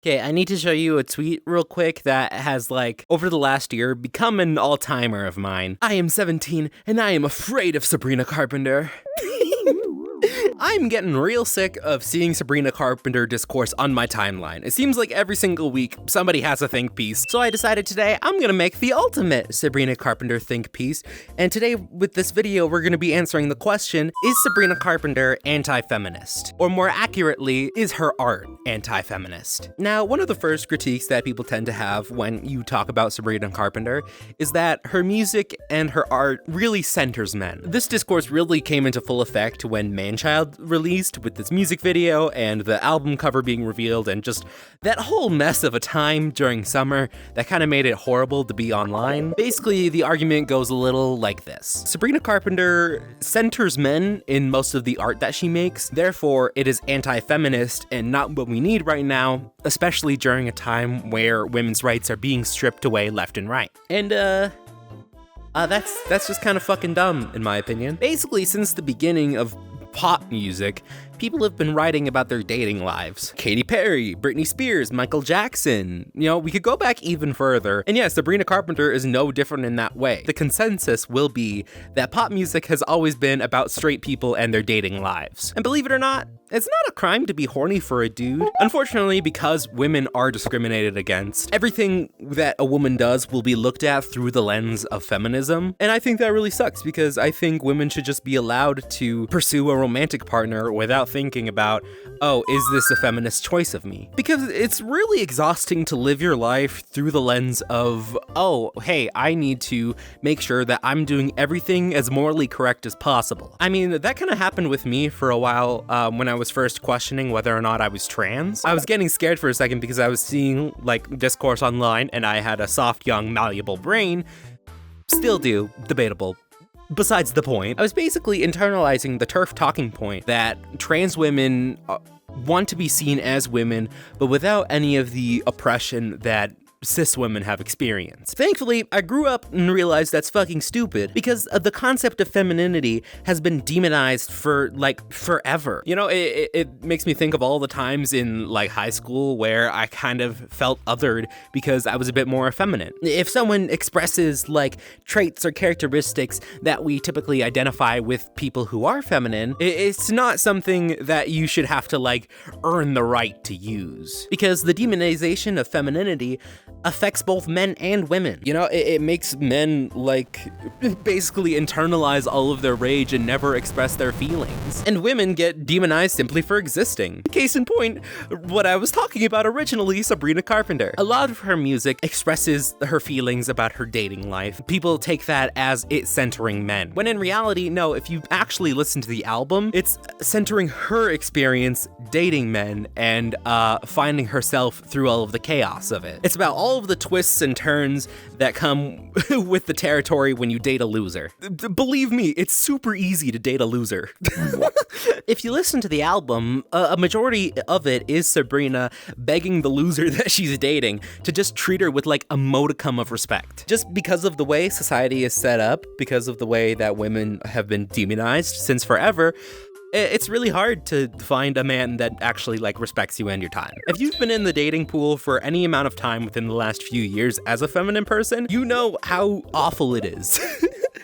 Okay, I need to show you a tweet real quick that has, over the last year, become an all-timer of mine. I am 17, and I am afraid of Sabrina Carpenter. I'm getting real sick of seeing Sabrina Carpenter discourse on my timeline. It seems like every single week somebody has a think piece, so I decided today I'm gonna make the ultimate Sabrina Carpenter think piece, and today with this video we're gonna be answering the question, is Sabrina Carpenter anti-feminist? Or more accurately, is her art anti-feminist? Now, one of the first critiques that people tend to have when you talk about Sabrina Carpenter is that her music and her art really centers men. This discourse really came into full effect when Manchild released with this music video and the album cover being revealed and just that whole mess of a time during summer that kind of made it horrible to be online. Basically, the argument goes a little like this. Sabrina Carpenter centers men in most of the art that she makes, therefore it is anti-feminist and not what we need right now, especially during a time where women's rights are being stripped away left and right. And that's just kind of fucking dumb, in my opinion. Basically, since the beginning of pop music, people have been writing about their dating lives. Katy Perry, Britney Spears, Michael Jackson. You know, we could go back even further. And yes, Sabrina Carpenter is no different in that way. The consensus will be that pop music has always been about straight people and their dating lives. And believe it or not, it's not a crime to be horny for a dude. Unfortunately, because women are discriminated against, everything that a woman does will be looked at through the lens of feminism. And I think that really sucks because I think women should just be allowed to pursue a romantic partner without thinking about, oh, is this a feminist choice of me? Because it's really exhausting to live your life through the lens of, oh, hey, I need to make sure that I'm doing everything as morally correct as possible. I mean, that kind of happened with me for a while when I was first questioning whether or not I was trans. I was getting scared for a second because I was seeing discourse online and I had a soft, young, malleable brain. Still do, debatable. Besides the point, I was basically internalizing the TERF talking point that trans women want to be seen as women, but without any of the oppression that cis women have experienced. Thankfully, I grew up and realized that's fucking stupid because the concept of femininity has been demonized for forever. You know, it makes me think of all the times in high school where I kind of felt othered because I was a bit more effeminate. If someone expresses traits or characteristics that we typically identify with people who are feminine, it's not something that you should have to earn the right to use. Because the demonization of femininity affects both men and women. You know, it makes men basically internalize all of their rage and never express their feelings. And women get demonized simply for existing. Case in point, what I was talking about originally, Sabrina Carpenter. A lot of her music expresses her feelings about her dating life. People take that as it centering men. When in reality, no, if you actually listen to the album, it's centering her experience dating men and finding herself through all of the chaos of it. It's about all of the twists and turns that come with the territory when you date a loser. Believe me, it's super easy to date a loser. If you listen to the album, a majority of it is Sabrina begging the loser that she's dating to just treat her with a modicum of respect. Just because of the way society is set up, because of the way that women have been demonized since forever, it's really hard to find a man that actually respects you and your time. If you've been in the dating pool for any amount of time within the last few years as a feminine person, you know how awful it is.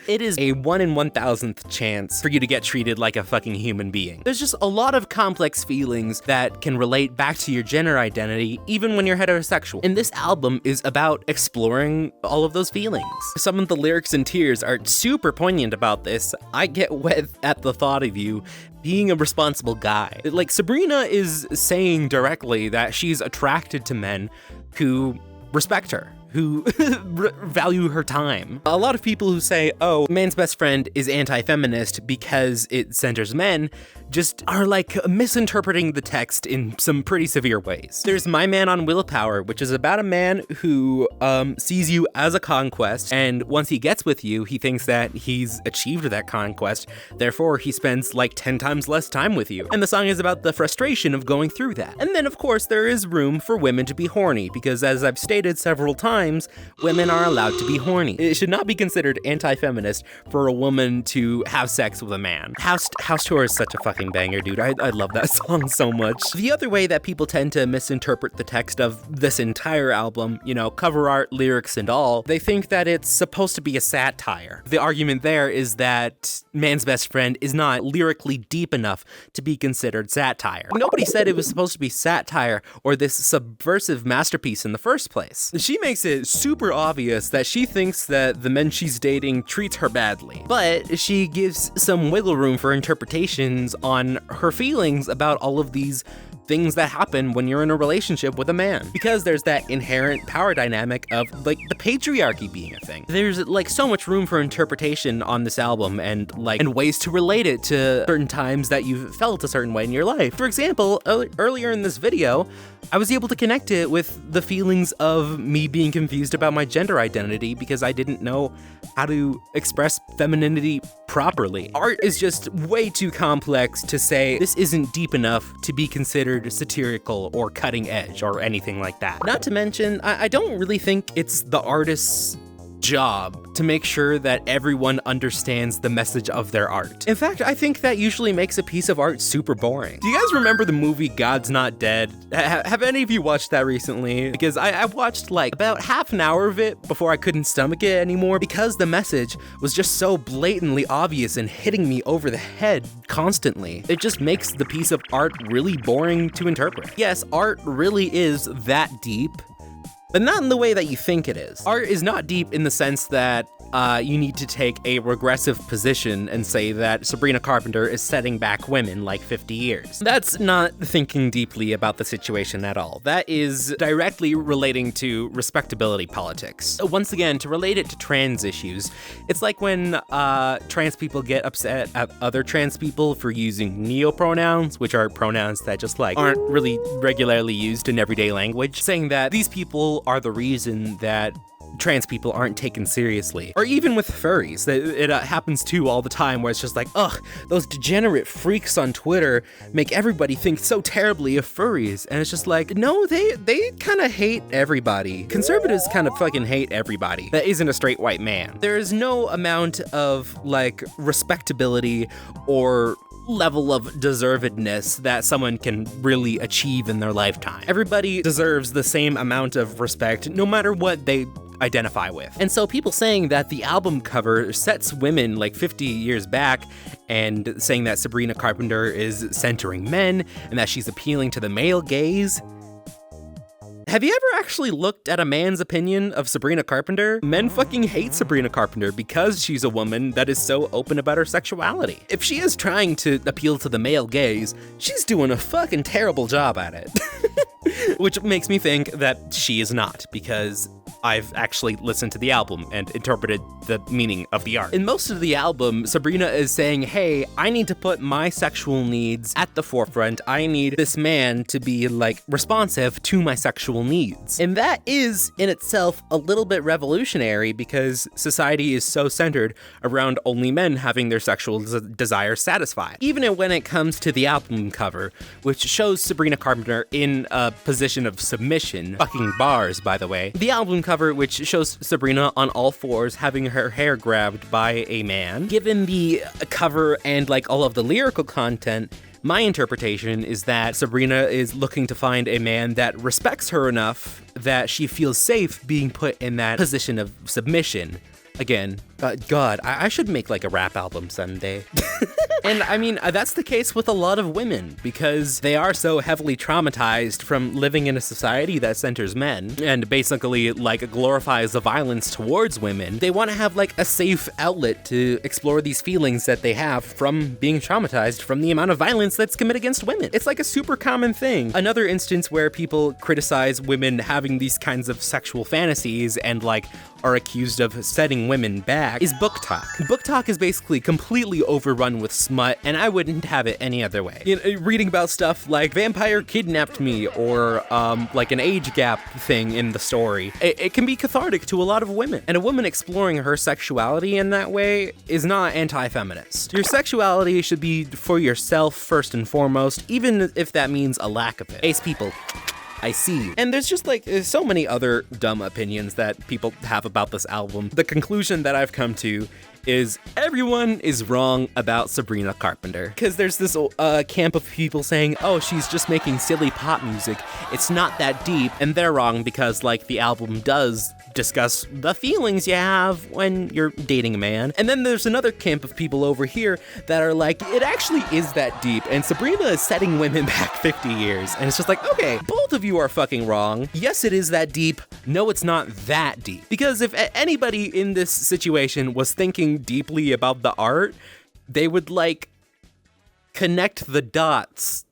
It is a 1 in 1,000th chance for you to get treated like a fucking human being. There's just a lot of complex feelings that can relate back to your gender identity, even when you're heterosexual. And this album is about exploring all of those feelings. Some of the lyrics and tears are super poignant about this. I get wet at the thought of you being a responsible guy. Sabrina is saying directly that she's attracted to men who respect her, who value her time. A lot of people who say, oh, man's best friend is anti-feminist because it centers men, just are misinterpreting the text in some pretty severe ways. There's My Man on Willpower, which is about a man who sees you as a conquest, and once he gets with you, he thinks that he's achieved that conquest, therefore he spends 10 times less time with you. And the song is about the frustration of going through that. And then of course there is room for women to be horny, because as I've stated several times, times women are allowed to be horny. It should not be considered anti-feminist for a woman to have sex with a man. House Tour is such a fucking banger, dude. I love that song so much. The other way that people tend to misinterpret the text of this entire album, you know, cover art, lyrics, and all, they think that it's supposed to be a satire. The argument there is that Man's Best Friend is not lyrically deep enough to be considered satire. Nobody said it was supposed to be satire or this subversive masterpiece in the first place. She makes it super obvious that she thinks that the men she's dating treats her badly, but she gives some wiggle room for interpretations on her feelings about all of these things that happen when you're in a relationship with a man. Because there's that inherent power dynamic of like the patriarchy being a thing. There's like so much room for interpretation on this album and ways to relate it to certain times that you've felt a certain way in your life. For example, earlier in this video, I was able to connect it with the feelings of me being confused about my gender identity because I didn't know how to express femininity properly. Art is just way too complex to say this isn't deep enough to be considered satirical or cutting edge or anything like that. Not to mention, I don't really think it's the artist's job to make sure that everyone understands the message of their art. In fact, I think that usually makes a piece of art super boring. Do you guys remember the movie God's Not Dead? Have any of you watched that recently? Because I watched like about half an hour of it before I couldn't stomach it anymore because the message was just so blatantly obvious and hitting me over the head constantly. It just makes the piece of art really boring to interpret. Yes, art really is that deep, but not in the way that you think it is. Art is not deep in the sense that you need to take a regressive position and say that Sabrina Carpenter is setting back women like 50 years. That's not thinking deeply about the situation at all. That is directly relating to respectability politics. Once again, to relate it to trans issues, it's like when trans people get upset at other trans people for using neopronouns, which are pronouns that just like aren't really regularly used in everyday language, saying that these people are the reason that trans people aren't taken seriously. Or even with furries, it happens too all the time where it's just like, ugh, those degenerate freaks on Twitter make everybody think so terribly of furries. And it's just like, no, they kind of hate everybody. Conservatives kind of fucking hate everybody that isn't a straight white man. There is no amount of like respectability or level of deservedness that someone can really achieve in their lifetime. Everybody deserves the same amount of respect, no matter what they identify with. And so people saying that the album cover sets women like 50 years back and saying that Sabrina Carpenter is centering men and that she's appealing to the male gaze. Have you ever actually looked at a man's opinion of Sabrina Carpenter? Men fucking hate Sabrina Carpenter because she's a woman that is so open about her sexuality. If she is trying to appeal to the male gaze, she's doing a fucking terrible job at it. Which makes me think that she is not, because I've actually listened to the album and interpreted the meaning of the art. In most of the album, Sabrina is saying, hey, I need to put my sexual needs at the forefront. I need this man to be like responsive to my sexual needs. And that is in itself a little bit revolutionary because society is so centered around only men having their sexual desires satisfied. Even when it comes to the album cover, which shows Sabrina Carpenter in a position of submission, fucking bars, by the way. The album cover, which shows Sabrina on all fours having her hair grabbed by a man. Given the cover and like all of the lyrical content, my interpretation is that Sabrina is looking to find a man that respects her enough that she feels safe being put in that position of submission. Again, God, I should make like a rap album someday. And I mean, that's the case with a lot of women because they are so heavily traumatized from living in a society that centers men and basically like glorifies the violence towards women. They want to have like a safe outlet to explore these feelings that they have from being traumatized from the amount of violence that's committed against women. It's like a super common thing. Another instance where people criticize women having these kinds of sexual fantasies and like are accused of setting women back is book talk. Book talk is basically completely overrun with smut, and I wouldn't have it any other way. You know, reading about stuff like vampire kidnapped me or like an age gap thing in the story, it can be cathartic to a lot of women. And a woman exploring her sexuality in that way is not anti-feminist. Your sexuality should be for yourself first and foremost, even if that means a lack of it. Ace people. I see. And there's just like, there's so many other dumb opinions that people have about this album. The conclusion that I've come to is everyone is wrong about Sabrina Carpenter. Because there's this camp of people saying, oh, she's just making silly pop music. It's not that deep. And they're wrong because, like, the album does discuss the feelings you have when you're dating a man. And then there's another camp of people over here that are like, it actually is that deep. And Sabrina is setting women back 50 years. And it's just like, okay, both of you are fucking wrong. Yes, it is that deep. No, it's not that deep. Because if anybody in this situation was thinking deeply about the art, they would like connect the dots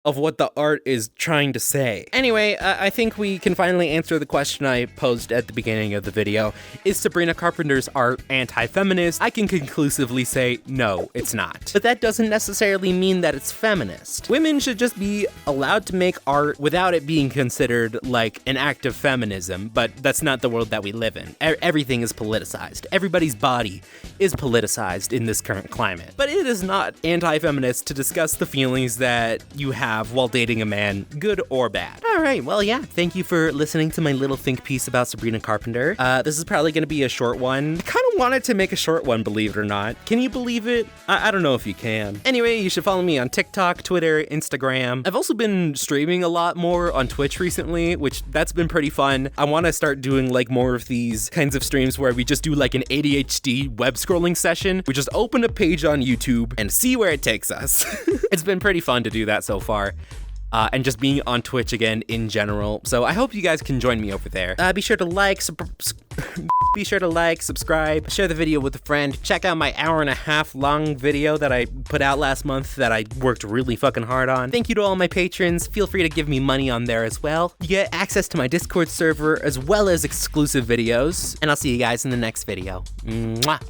of what the art is trying to say. Anyway, I think we can finally answer the question I posed at the beginning of the video. Is Sabrina Carpenter's art anti-feminist? I can conclusively say, no, it's not. But that doesn't necessarily mean that it's feminist. Women should just be allowed to make art without it being considered like an act of feminism, but that's not the world that we live in. Everything is politicized. Everybody's body is politicized in this current climate. But it is not anti-feminist to discuss the feelings that you have while dating a man, good or bad. All right, well, yeah, thank you for listening to my little think piece about Sabrina Carpenter. This is probably gonna be a short one. I kind of wanted to make a short one, believe it or not. Can you believe it? I don't know if you can. Anyway, you should follow me on TikTok, Twitter, Instagram. I've also been streaming a lot more on Twitch recently, which that's been pretty fun. I want to start doing like more of these kinds of streams where we just do like an ADHD web scrolling session. We just open a page on YouTube and see where it takes us. It's been pretty fun to do that so far. And just being on Twitch again in general. So I hope you guys can join me over there. Be sure to like, subscribe, share the video with a friend. Check out my 1.5 hour long video that I put out last month that I worked really fucking hard on. Thank you to all my patrons. Feel free to give me money on there as well. You get access to my Discord server as well as exclusive videos. And I'll see you guys in the next video. Mwah.